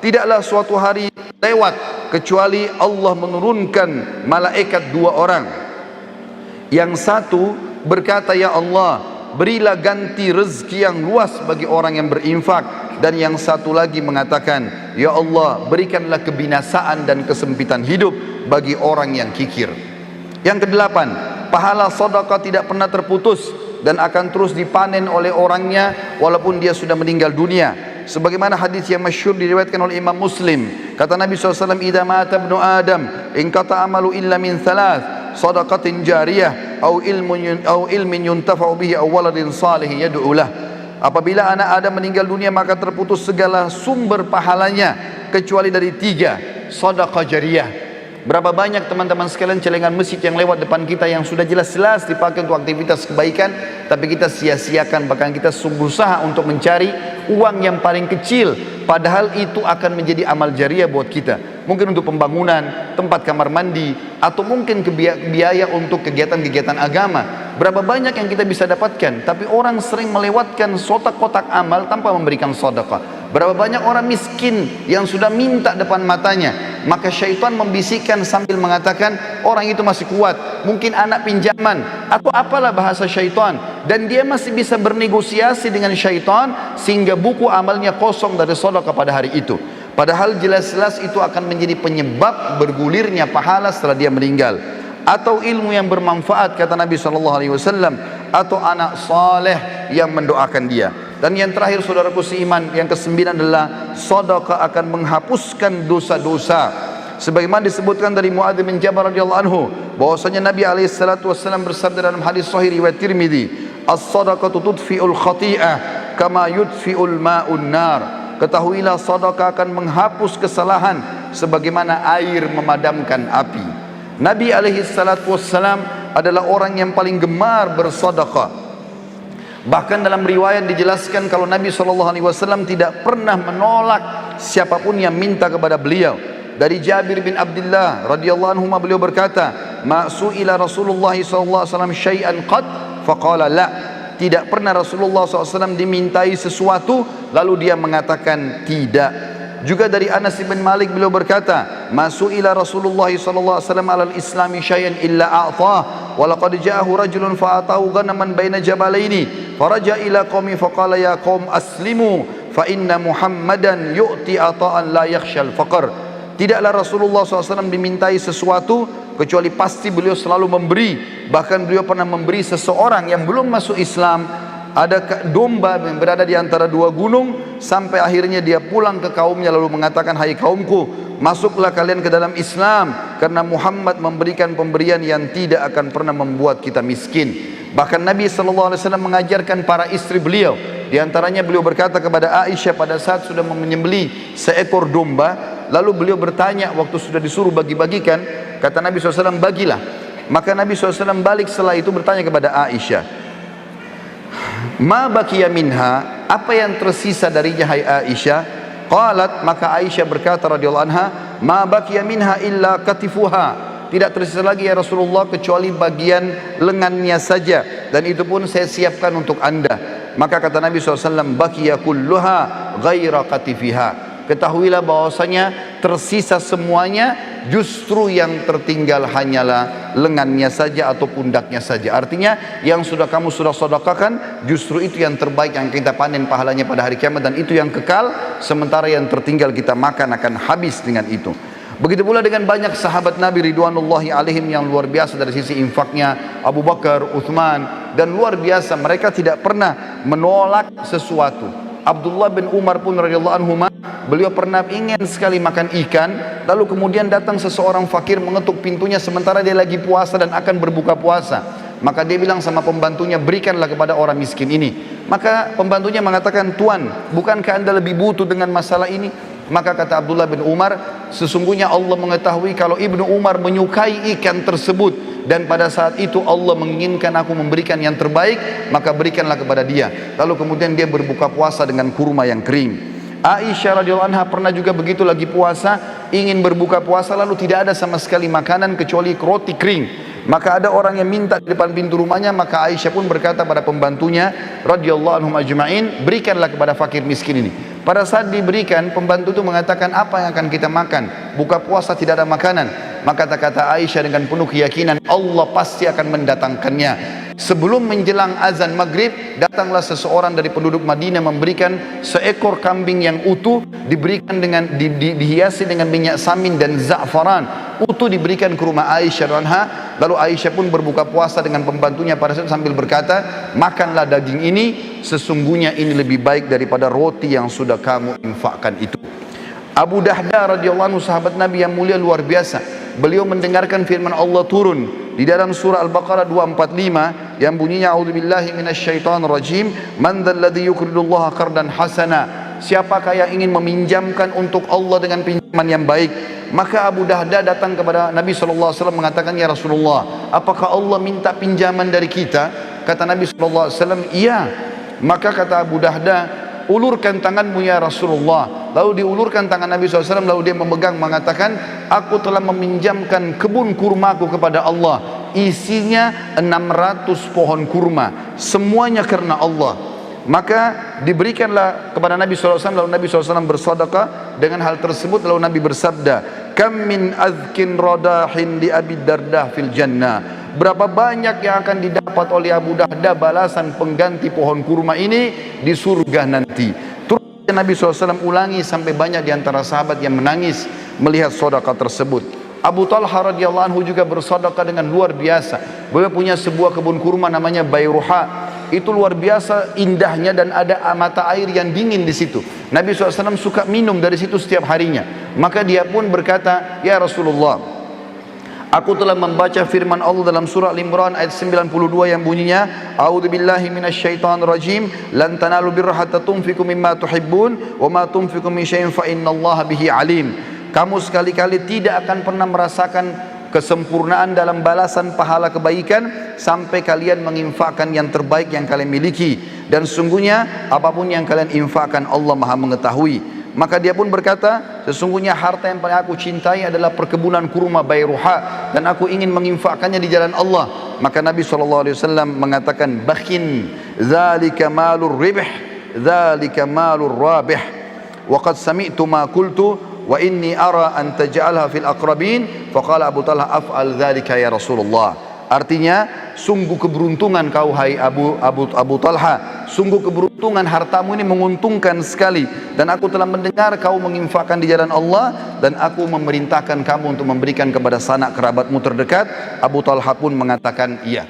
tidaklah suatu hari lewat kecuali Allah menurunkan malaikat dua orang. Yang satu berkata, ya Allah, berilah ganti rezeki yang luas bagi orang yang berinfak. Dan yang satu lagi mengatakan, ya Allah, berikanlah kebinasaan dan kesempitan hidup bagi orang yang kikir. Yang kedelapan, pahala sedekah tidak pernah terputus dan akan terus dipanen oleh orangnya walaupun dia sudah meninggal dunia. Sebagaimana hadis yang masyhur diriwayatkan oleh Imam Muslim, kata Nabi SAW, idza mata ibnu Adam inqata amalu illa min thalath, sadaqatin jariyah au ilmin yuntafa'u bihi au waladin salih yad'u lah. Apabila anak Adam meninggal dunia maka terputus segala sumber pahalanya kecuali dari tiga, sedekah jariyah. Berapa banyak teman-teman sekalian celengan masjid yang lewat depan kita yang sudah jelas-jelas dipakai untuk aktivitas kebaikan, tapi kita sia-siakan, bahkan kita berusaha untuk mencari uang yang paling kecil, padahal itu akan menjadi amal jariah buat kita. Mungkin untuk pembangunan tempat kamar mandi, atau mungkin biaya untuk kegiatan-kegiatan agama. Berapa banyak yang kita bisa dapatkan, tapi orang sering melewatkan kotak-kotak amal tanpa memberikan sedekah. Berapa banyak orang miskin yang sudah minta depan matanya, maka syaitan membisikkan sambil mengatakan orang itu masih kuat, mungkin anak pinjaman atau apalah bahasa syaitan, dan dia masih bisa bernegosiasi dengan syaitan sehingga buku amalnya kosong dari sedekah pada hari itu. Padahal jelas-jelas itu akan menjadi penyebab bergulirnya pahala setelah dia meninggal. Atau ilmu yang bermanfaat, kata Nabi SAW, atau anak saleh yang mendoakan dia. Dan yang terakhir saudaraku seiman, yang kesembilan adalah sedekah akan menghapuskan dosa-dosa. Sebagaimana disebutkan dari Muadz bin Jabal radhiyallahu anhu, bahwasanya Nabi SAW bersabda dalam hadis sahih riwayat Tirmidzi, as-sadaqatu tudfi'ul khati'ah kama yudfi'ul ma'un nar. Ketahuilah sedekah akan menghapus kesalahan sebagaimana air memadamkan api. Nabi SAW adalah orang yang paling gemar bersedekah. Bahkan dalam riwayat dijelaskan kalau Nabi SAW tidak pernah menolak siapapun yang minta kepada beliau. Dari Jabir bin Abdullah radhiyallahu anhu beliau berkata, ma su'ila Rasulullah SAW syai'an qad faqala la. Tidak pernah Rasulullah SAW dimintai sesuatu lalu dia mengatakan tidak. Juga dari Anas bin Malik beliau berkata, ma su'ila Rasulullah SAW alal islami syai'an illa a'tah, wa laqad ja'ahu rajulun fa'atahu ghanaman baina jabalaini faraja ila qaumi faqala ya qaum aslimu fa inna Muhammadan yu'ti ata'an la yakhshal faqr. Tidaklah Rasulullah SAW dimintai sesuatu kecuali pasti beliau selalu memberi. Bahkan beliau pernah memberi seseorang yang belum masuk Islam ada domba yang berada di antara dua gunung, sampai akhirnya dia pulang ke kaumnya lalu mengatakan, hai kaumku, masuklah kalian ke dalam Islam karena Muhammad memberikan pemberian yang tidak akan pernah membuat kita miskin. Bahkan Nabi SAW mengajarkan para istri beliau, di antaranya beliau berkata kepada Aisyah pada saat sudah menyembelih seekor domba, lalu beliau bertanya waktu sudah disuruh bagi-bagikan, kata Nabi SAW, bagilah. Maka Nabi SAW balik setelah itu bertanya kepada Aisyah, ma baqiya minha, apa yang tersisa darinya hai Aisyah? Qalat, maka Aisyah berkata radhiyallahu anha, ma baqiya minha illa katifuha, tidak tersisa lagi ya Rasulullah kecuali bagian lengannya saja, dan itu pun saya siapkan untuk anda. Maka kata Nabi SAW, baqiya kulluha ghaira katifiha, ketahuilah bahwasanya tersisa semuanya, justru yang tertinggal hanyalah lengannya saja atau pundaknya saja. Artinya yang kamu sudah sedekahkan, justru itu yang terbaik yang kita panen pahalanya pada hari kiamat, dan itu yang kekal, sementara yang tertinggal kita makan akan habis dengan itu. Begitu pula dengan banyak sahabat Nabi ridwanullahi alaihim yang luar biasa dari sisi infaknya, Abu Bakar, Uthman, dan luar biasa mereka tidak pernah menolak sesuatu. Abdullah bin Umar pun radhiyallahu anhu, beliau pernah ingin sekali makan ikan, lalu kemudian datang seseorang fakir mengetuk pintunya sementara dia lagi puasa dan akan berbuka puasa. Maka dia bilang sama pembantunya, berikanlah kepada orang miskin ini. Maka pembantunya mengatakan, tuan, bukankah anda lebih butuh dengan masalah ini? Maka kata Abdullah bin Umar, sesungguhnya Allah mengetahui kalau Ibnu Umar menyukai ikan tersebut, dan pada saat itu Allah menginginkan aku memberikan yang terbaik, maka berikanlah kepada dia. Lalu kemudian dia berbuka puasa dengan kurma yang kering. Aisyah radhiyallahu anha pernah juga begitu, lagi puasa, ingin berbuka puasa, lalu tidak ada sama sekali makanan kecuali roti kering. Maka ada orang yang minta di depan pintu rumahnya, maka Aisyah pun berkata pada pembantunya radhiyallahu anhum ajma'in, berikanlah kepada fakir miskin ini. Pada saat diberikan, pembantu itu mengatakan, apa yang akan kita makan? Buka puasa tidak ada makanan. Maka kata Aisyah dengan penuh keyakinan, Allah pasti akan mendatangkannya. Sebelum menjelang azan maghrib, datanglah seseorang dari penduduk Madinah memberikan seekor kambing yang utuh, diberikan dengan dihiasi dengan minyak samin dan za'faran. Utuh diberikan ke rumah Aisyah anha. Lalu Aisyah pun berbuka puasa dengan pembantunya pada saat sambil berkata, makanlah daging ini, sesungguhnya ini lebih baik daripada roti yang sudah kamu infakkan itu. Abu Dahda radhiyallahu anhu, sahabat Nabi yang mulia luar biasa, beliau mendengarkan firman Allah turun di dalam surah Al-Baqarah 245 yang bunyinya, a'udzubillahi minasyaitonir rajim, man dzalladzi yuqridullaha qardan hasana, siapakah yang ingin meminjamkan untuk Allah dengan pinjaman yang baik? Maka Abu Dahda datang kepada Nabi SAW mengatakan, ya Rasulullah, apakah Allah minta pinjaman dari kita? Kata Nabi SAW, iya. Maka kata Abu Dahda, ulurkan tanganmu ya Rasulullah. Lalu diulurkan tangan Nabi SAW, lalu dia memegang mengatakan, aku telah meminjamkan kebun kurmaku kepada Allah, isinya 600 pohon kurma, semuanya karena Allah. Maka diberikanlah kepada Nabi SAW, lalu Nabi SAW bersedekah dengan hal tersebut. Lalu Nabi bersabda, kam min azkin radahin li Abi Dardah fil jannah, berapa banyak yang akan didapat oleh Abu Dahda balasan pengganti pohon kurma ini di surga nanti. Terus Nabi SAW ulangi sampai banyak di antara sahabat yang menangis melihat sedekah tersebut. Abu Talha radhiyallahu anhu juga bersedekah dengan luar biasa. Beliau punya sebuah kebun kurma namanya Bayruha. Itu luar biasa indahnya dan ada mata air yang dingin di situ. Nabi SAW suka minum dari situ setiap harinya. Maka dia pun berkata, ya Rasulullah, aku telah membaca firman Allah dalam surah Al-Imran ayat 92 yang bunyinya, a'udzubillahi minasyaitonir rajim, lan tanalu birra hatta tunfiqu mimma tuhibbun wa ma tunfiqu min syai'in fa innallaha bihi alim. Kamu sekali-kali tidak akan pernah merasakan kesempurnaan dalam balasan pahala kebaikan sampai kalian menginfakkan yang terbaik yang kalian miliki, dan sesungguhnya apapun yang kalian infakkan Allah Maha mengetahui. Maka dia pun berkata, sesungguhnya harta yang paling aku cintai adalah perkebunan kurma Bayruha, dan aku ingin menginfakkannya di jalan Allah. Maka Nabi SAW mengatakan, bakhin, dzalika malur ribh, dzalika malur rabih, wa qad sami'tu ma qultu wa inni ara an taj'alha fil aqrabin. Faqala Abu Talha, af'al dzalika ya Rasulullah. Artinya, sungguh keberuntungan kau hai Abu Talha, sungguh keberuntungan, hartamu ini menguntungkan sekali, dan aku telah mendengar kau menginfakkan di jalan Allah, dan aku memerintahkan kamu untuk memberikan kepada sanak kerabatmu terdekat. Abu Talha pun mengatakan iya.